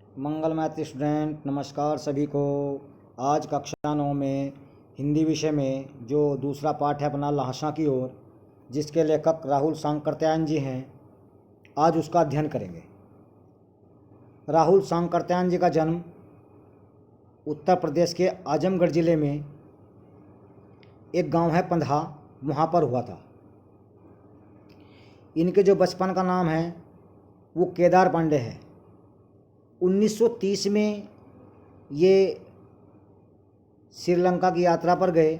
मंगल मैत्री स्टूडेंट, नमस्कार सभी को। आज कक्षा 9 में हिंदी विषय में जो दूसरा पाठ है अपना लहासा की ओर, जिसके लेखक राहुल सांकृत्यायन जी हैं, आज उसका अध्ययन करेंगे। राहुल सांकृत्यायन जी का जन्म उत्तर प्रदेश के आजमगढ़ ज़िले में एक गांव है पंधा, वहाँ पर हुआ था। इनके जो बचपन का नाम है वो केदार पांडे है। 1930 में ये श्रीलंका की यात्रा पर गए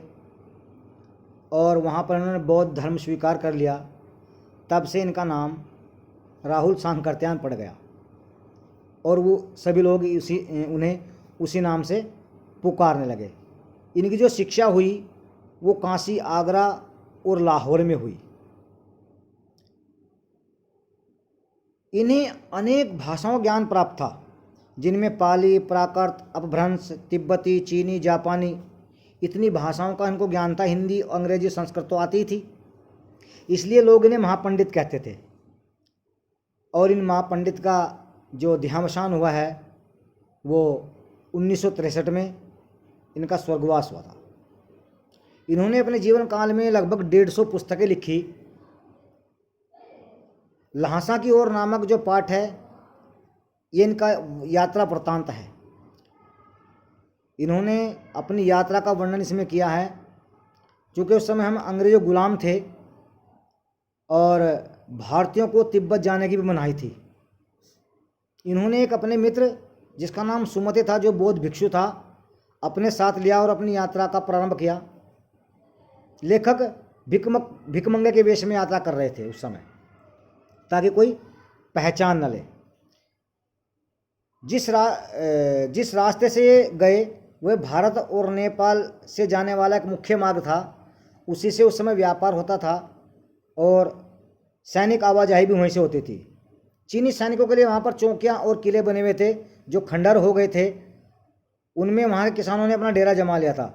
और वहाँ पर उन्होंने बौद्ध धर्म स्वीकार कर लिया। तब से इनका नाम राहुल सांकृत्यायन पड़ गया और वो सभी लोग उन्हें उसी नाम से पुकारने लगे। इनकी जो शिक्षा हुई वो काशी, आगरा और लाहौर में हुई। इन्हें अनेक भाषाओं ज्ञान प्राप्त था, जिनमें पाली, प्राकृत, अपभ्रंश, तिब्बती, चीनी, जापानी, इतनी भाषाओं का इनको ज्ञान था। हिंदी, अंग्रेजी, संस्कृत तो आती थी, इसलिए लोग इन्हें महापंडित कहते थे। और इन महापंडित का जो देहावसान हुआ है वो 1963 में इनका स्वर्गवास हुआ था। इन्होंने अपने जीवन काल में लगभग 150 पुस्तकें लिखी। लहासा की ओर नामक जो पाठ है ये इनका यात्रा वृत्तांत है। इन्होंने अपनी यात्रा का वर्णन इसमें किया है, क्योंकि उस समय हम अंग्रेज़ों गुलाम थे और भारतीयों को तिब्बत जाने की भी मनाही थी। इन्होंने एक अपने मित्र जिसका नाम सुमति था, जो बौद्ध भिक्षु था, अपने साथ लिया और अपनी यात्रा का प्रारंभ किया। लेखक भिकमंगे के वेश में यात्रा कर रहे थे उस समय, ताकि कोई पहचान न ले। जिस रास्ते से ये गए वह भारत और नेपाल से जाने वाला एक मुख्य मार्ग था। उसी से उस समय व्यापार होता था और सैनिक आवाजाही भी वहीं से होती थी। चीनी सैनिकों के लिए वहाँ पर चौकियाँ और किले बने हुए थे जो खंडर हो गए थे। उनमें वहाँ के किसानों ने अपना डेरा जमा लिया था।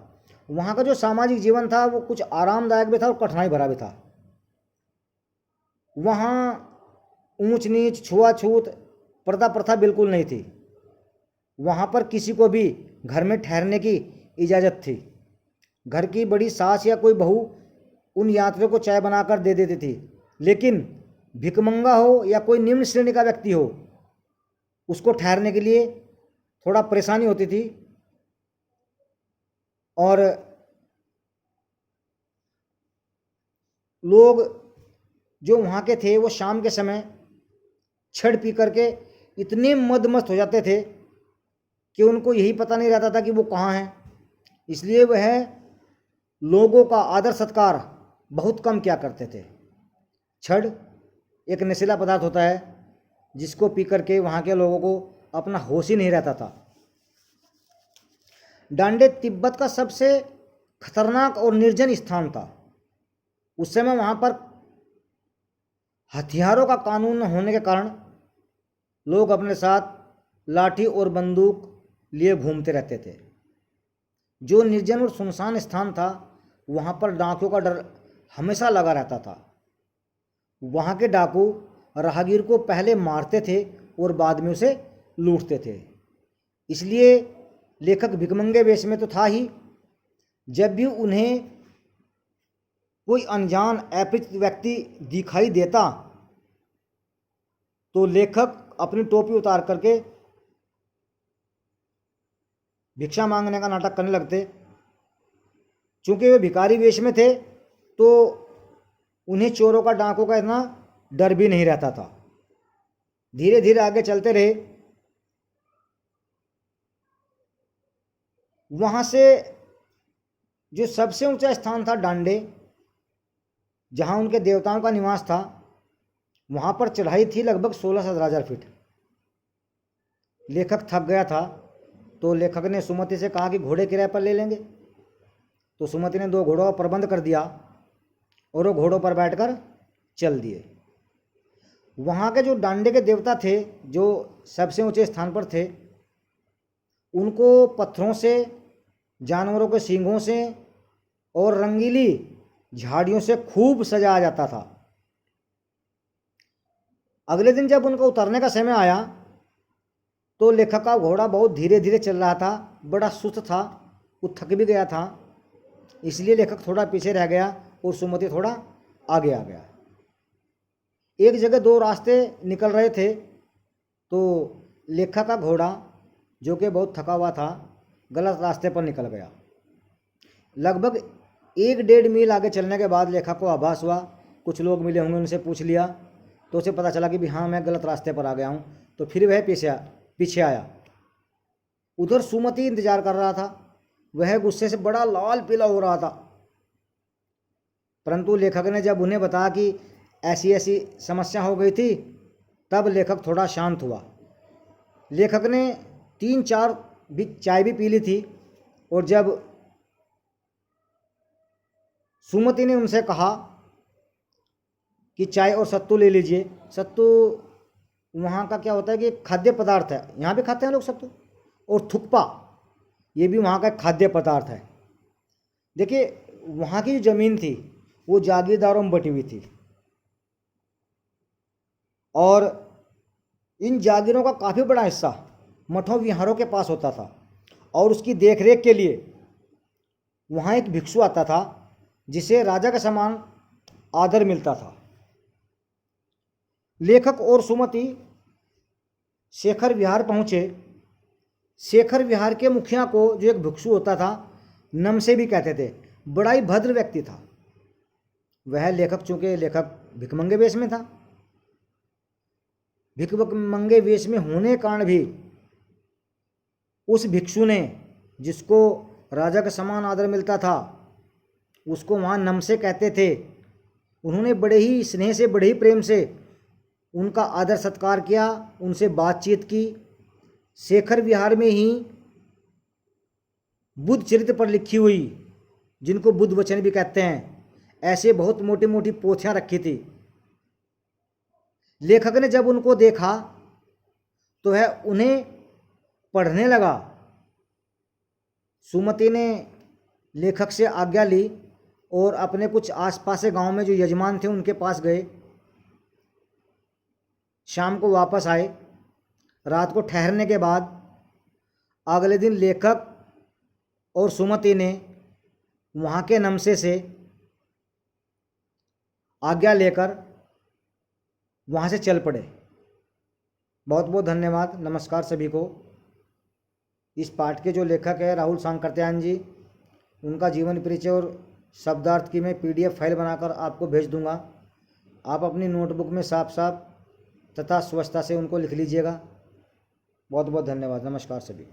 वहाँ का जो सामाजिक जीवन था वो कुछ आरामदायक भी था और कठिनाई भरा भी था। वहाँ ऊंच नीच, छुआछूत, पर्दा प्रथा बिल्कुल नहीं थी। वहाँ पर किसी को भी घर में ठहरने की इजाज़त थी। घर की बड़ी सास या कोई बहू उन यात्रियों को चाय बनाकर दे देती थी, लेकिन भिकमंगा हो या कोई निम्न श्रेणी का व्यक्ति हो, उसको ठहरने के लिए थोड़ा परेशानी होती थी। और लोग जो वहाँ के थे वो शाम के समय छड़ पी करके इतने मदमस्त हो जाते थे कि उनको यही पता नहीं रहता था कि वो कहाँ हैं। इसलिए वह लोगों का आदर सत्कार बहुत कम किया करते थे। छड़ एक नशीला पदार्थ होता है जिसको पी करके वहाँ के लोगों को अपना होश ही नहीं रहता था। डांडे तिब्बत का सबसे खतरनाक और निर्जन स्थान था। उस समय वहाँ पर हथियारों का कानून न होने के कारण लोग अपने साथ लाठी और बंदूक लिए घूमते रहते थे। जो निर्जन और सुनसान स्थान था वहाँ पर डाकुओं का डर हमेशा लगा रहता था। वहाँ के डाकू राहगीर को पहले मारते थे और बाद में उसे लूटते थे। इसलिए लेखक भिकमंगे वेश में तो था ही, जब भी उन्हें कोई अनजान अपरिचित व्यक्ति दिखाई देता तो लेखक अपनी टोपी उतार करके भिक्षा मांगने का नाटक करने लगते। चूंकि वे भिखारी वेश में थे तो उन्हें चोरों का, डाकों का इतना डर भी नहीं रहता था। धीरे धीरे आगे चलते रहे। वहाँ से जो सबसे ऊंचा स्थान था डांडे, जहाँ उनके देवताओं का निवास था, वहाँ पर चढ़ाई थी लगभग 16,000 फीट। लेखक थक गया था तो लेखक ने सुमति से कहा कि घोड़े किराए पर ले लेंगे। तो सुमति ने 2 घोड़ों का प्रबंध कर दिया और वो घोड़ों पर बैठकर चल दिए। वहाँ के जो डांडे के देवता थे, जो सबसे ऊंचे स्थान पर थे, उनको पत्थरों से, जानवरों के सींगों से और रंगीली झाड़ियों से खूब सजाया जाता था। अगले दिन जब उनका उतरने का समय आया तो लेखक का घोड़ा बहुत धीरे धीरे चल रहा था, बड़ा सुस्त था, वो थक भी गया था, इसलिए लेखक थोड़ा पीछे रह गया और सुमति थोड़ा आगे आ गया। एक जगह दो रास्ते निकल रहे थे, तो लेखक का घोड़ा जो कि बहुत थका हुआ था गलत रास्ते पर निकल गया। लगभग 1-1.5 मील आगे चलने के बाद लेखक को आभास हुआ, कुछ लोग मिले होंगे, उनसे पूछ लिया तो उसे पता चला कि भी हाँ मैं गलत रास्ते पर आ गया हूँ। तो फिर वह पीछे आया। उधर सुमति इंतजार कर रहा था, वह गुस्से से बड़ा लाल पीला हो रहा था। परंतु लेखक ने जब उन्हें बताया कि ऐसी ऐसी समस्या हो गई थी, तब लेखक थोड़ा शांत हुआ। लेखक ने 3-4 भी चाय भी पी ली थी, और जब सुमति ने उनसे कहा कि चाय और सत्तू ले लीजिए। सत्तू वहाँ का क्या होता है कि खाद्य पदार्थ है, यहाँ भी खाते हैं लोग सत्तू। और थुक्पा, ये भी वहाँ का खाद्य पदार्थ है। देखिए वहाँ की जो ज़मीन थी वो जागीरदारों में बटी हुई थी, और इन जागीरों का काफ़ी बड़ा हिस्सा मठों विहारों के पास होता था, और उसकी देखरेख के लिए वहाँ एक भिक्षु आता था जिसे राजा का समान आदर मिलता था। लेखक और सुमति शेखर विहार पहुँचे। शेखर विहार के मुखिया को, जो एक भिक्षु होता था, नमसे भी कहते थे, बड़ा ही भद्र व्यक्ति था वह। लेखक चूँकि लेखक भिखमंगे वेश में था, भिखमंगे वेश में होने कारण भी उस भिक्षु ने, जिसको राजा का समान आदर मिलता था, उसको वहाँ नमसे कहते थे। उन्होंने बड़े ही स्नेह से, बड़े ही प्रेम से उनका आदर सत्कार किया, उनसे बातचीत की। शेखर विहार में ही बुद्ध चरित्र पर लिखी हुई, जिनको बुद्ध वचन भी कहते हैं, ऐसे बहुत मोटी मोटी पोथियाँ रखी थी। लेखक ने जब उनको देखा तो वह उन्हें पढ़ने लगा। सुमति ने लेखक से आज्ञा ली और अपने कुछ आसपास के गांव में जो यजमान थे उनके पास गए। शाम को वापस आए। रात को ठहरने के बाद अगले दिन लेखक और सुमति ने वहाँ के नमसे से आज्ञा लेकर वहाँ से चल पड़े। बहुत बहुत धन्यवाद, नमस्कार सभी को। इस पाठ के जो लेखक है राहुल सांकृत्यायन जी, उनका जीवन परिचय और शब्दार्थ की मैं PDF फाइल बनाकर आपको भेज दूंगा। आप अपनी नोटबुक में साफ साफ तथा स्वस्थता से उनको लिख लीजिएगा। बहुत बहुत धन्यवाद, नमस्कार सभी।